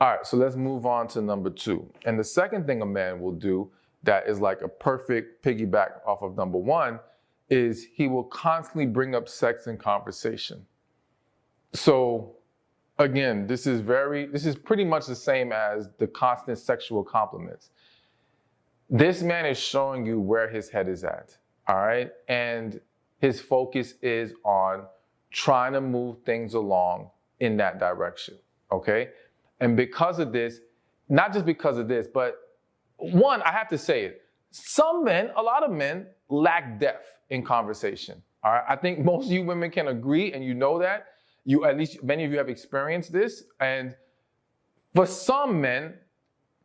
All right, so let's move on to number 2. And the second thing a man will do that is like a perfect piggyback off of number 1 is he will constantly bring up sex in conversation. So again, this is pretty much the same as the constant sexual compliments. This man is showing you where his head is at, all right? And his focus is on trying to move things along in that direction, okay? And because of this, not just because of this, but one, I have to say it, some men, a lot of men lack depth in conversation, all right? I think most of you women can agree, and you know that. At least many of you have experienced this. And for some men,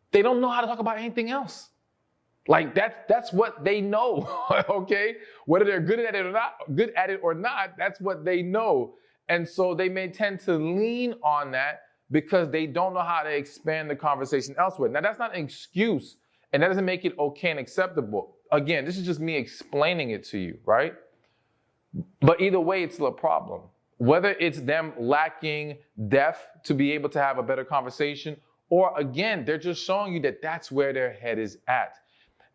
they don't know how to talk about anything else. Like that's what they know, okay? Whether they're good at it or not, that's what they know. And so they may tend to lean on that because they don't know how to expand the conversation elsewhere. Now, that's not an excuse, and that doesn't make it okay and acceptable. Again, this is just me explaining it to you, right? But either way, it's still a problem. Whether it's them lacking depth to be able to have a better conversation, or again, they're just showing you that that's where their head is at.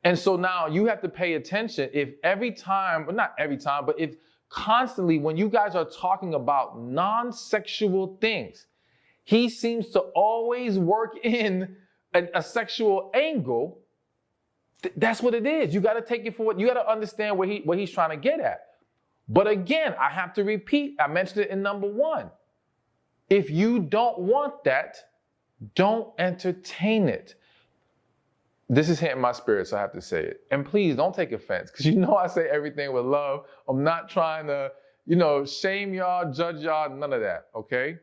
And so now you have to pay attention if every time, well, not every time, but if constantly when you guys are talking about non-sexual things, he seems to always work in a sexual angle. That's what it is. You got to take it for what you got to understand what he's trying to get at. But again, I have to repeat, I mentioned it in number 1. If you don't want that, don't entertain it. This is hitting my spirit, so I have to say it. And please don't take offense, because you know I say everything with love. I'm not trying to, shame y'all, judge y'all, none of that, okay?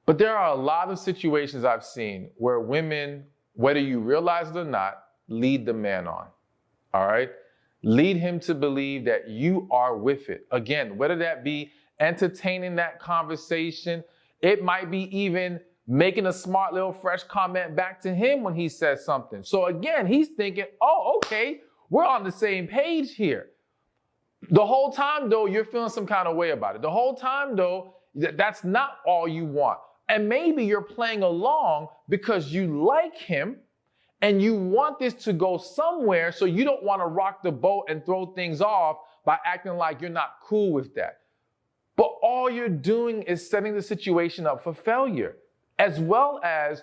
But there are a lot of situations I've seen where women, whether you realize it or not, lead the man on, all right? Lead him to believe that you are with it. Again, whether that be entertaining that conversation, it might be even making a smart little fresh comment back to him when he says something. So again, he's thinking, oh, okay, we're on the same page here. The whole time, though, you're feeling some kind of way about it. The whole time, though, that's not all you want. And maybe you're playing along because you like him, and you want this to go somewhere, so you don't want to rock the boat and throw things off by acting like you're not cool with that. But all you're doing is setting the situation up for failure, as well as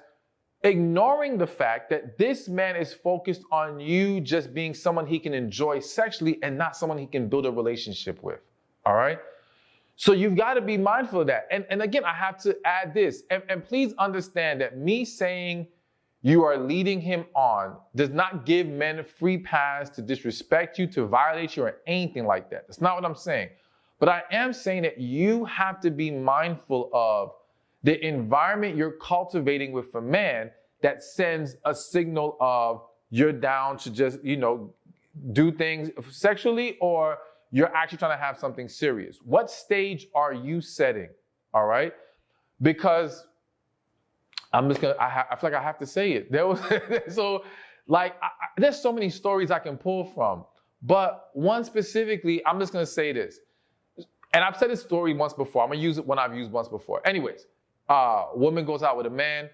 ignoring the fact that this man is focused on you just being someone he can enjoy sexually and not someone he can build a relationship with, all right? So you've got to be mindful of that. And again, I have to add this, and please understand that me saying you are leading him on does not give men a free pass to disrespect you, to violate you, or anything like that. That's not what I'm saying. But I am saying that you have to be mindful of the environment you're cultivating with a man that sends a signal of you're down to just, do things sexually, or you're actually trying to have something serious. What stage are you setting? All right? Because I feel like I have to say it. There's so many stories I can pull from, but one specifically, I'm just going to say this. And I've said this story once before. I'm going to use it when I've used once before. Anyways, woman goes out with a man.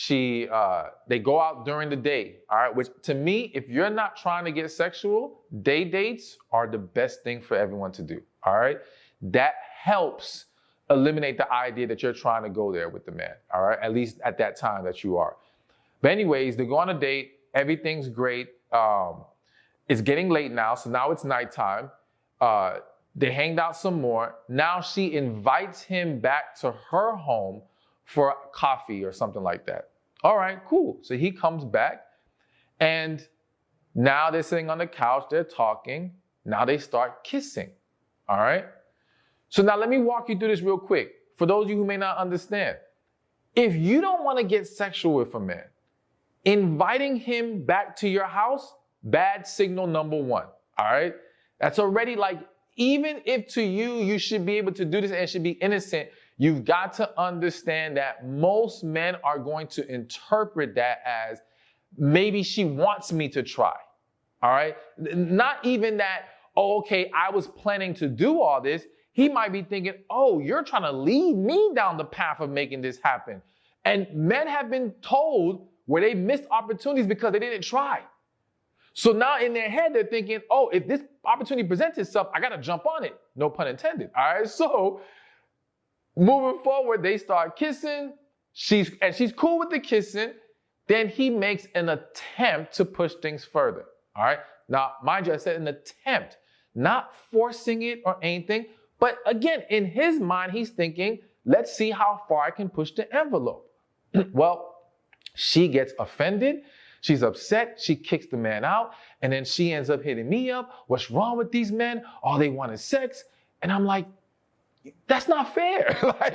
They go out during the day, all right? Which to me, if you're not trying to get sexual, day dates are the best thing for everyone to do, all right? That helps eliminate the idea that you're trying to go there with the man, all right? At least at that time that you are. But anyways, they go on a date. Everything's great. It's getting late now, so now it's nighttime. They hanged out some more. Now she invites him back to her home for coffee or something like that. All right, cool. So he comes back, and now they're sitting on the couch. They're talking. Now they start kissing, all right? So now let me walk you through this real quick. For those of you who may not understand, if you don't want to get sexual with a man, inviting him back to your house, bad signal number 1, all right? That's already even if to you should be able to do this and it should be innocent, you've got to understand that most men are going to interpret that as maybe she wants me to try, all right? Not even that, oh, okay, I was planning to do all this. He might be thinking, oh, you're trying to lead me down the path of making this happen. And men have been told where they missed opportunities because they didn't try. So now in their head, they're thinking, oh, if this opportunity presents itself, I got to jump on it. No pun intended. All right. So moving forward, they start kissing. She's cool with the kissing. Then he makes an attempt to push things further. All right. Now, mind you, I said an attempt, not forcing it or anything. But again, in his mind, he's thinking, let's see how far I can push the envelope. Well, she gets offended. She's upset. She kicks the man out. And then she ends up hitting me up. What's wrong with these men? All they want is sex. And I'm like, that's not fair. Like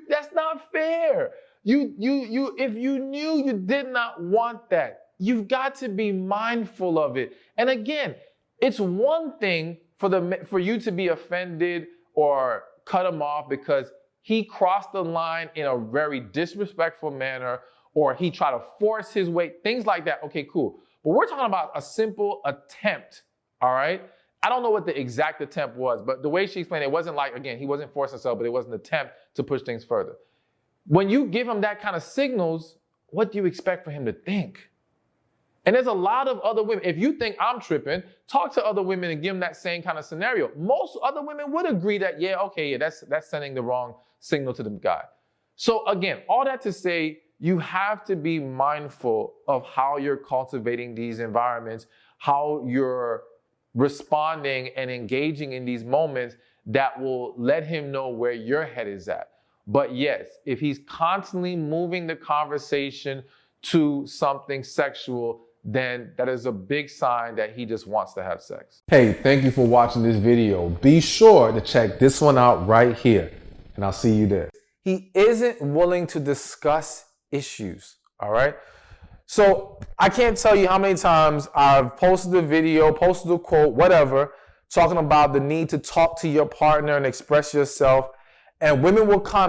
that's not fair. If you knew you did not want that, you've got to be mindful of it. And again, it's one thing for you to be offended or cut him off because he crossed the line in a very disrespectful manner, or he tried to force his way, things like that. Okay, cool. But we're talking about a simple attempt, all right? I don't know what the exact attempt was, but the way she explained it wasn't like, again, he wasn't forcing himself, but it was an attempt to push things further. When you give him that kind of signals, what do you expect for him to think? And there's a lot of other women. If you think I'm tripping, talk to other women and give them that same kind of scenario. Most other women would agree that, yeah, okay, yeah, that's sending the wrong signal to the guy. So again, all that to say, you have to be mindful of how you're cultivating these environments, how you're responding and engaging in these moments that will let him know where your head is at. But yes, if he's constantly moving the conversation to something sexual, then that is a big sign that he just wants to have sex. Hey, thank you for watching this video. Be sure to check this one out right here, and I'll see you there. He isn't willing to discuss issues, all right? So I can't tell you how many times I've posted a video, posted a quote, whatever, talking about the need to talk to your partner and express yourself, and women will comment